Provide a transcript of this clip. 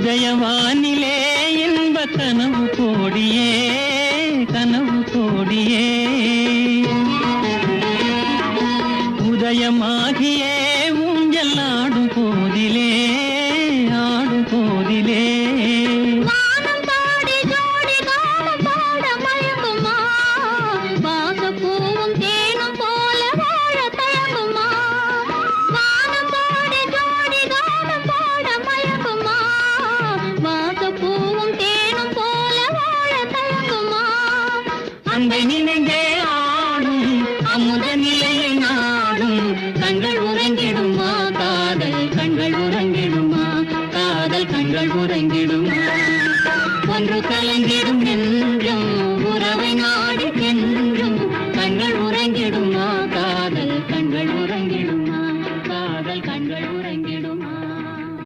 உதயவானிலே இன்ப கனவு கோடியே கனவு கோடியே உதயமாகியே ஊஞ்சல் ஆடும் போதிலே ஆடும் போதிலே அன்பை நினைந்தே ஆடும் அமுத நிலையை நாடும் கண்கள் உறங்கிடுமா காதல் கண்கள் உறங்கிடுமா காதல் கண்கள் உறங்கிடுமா ஒன்று கலை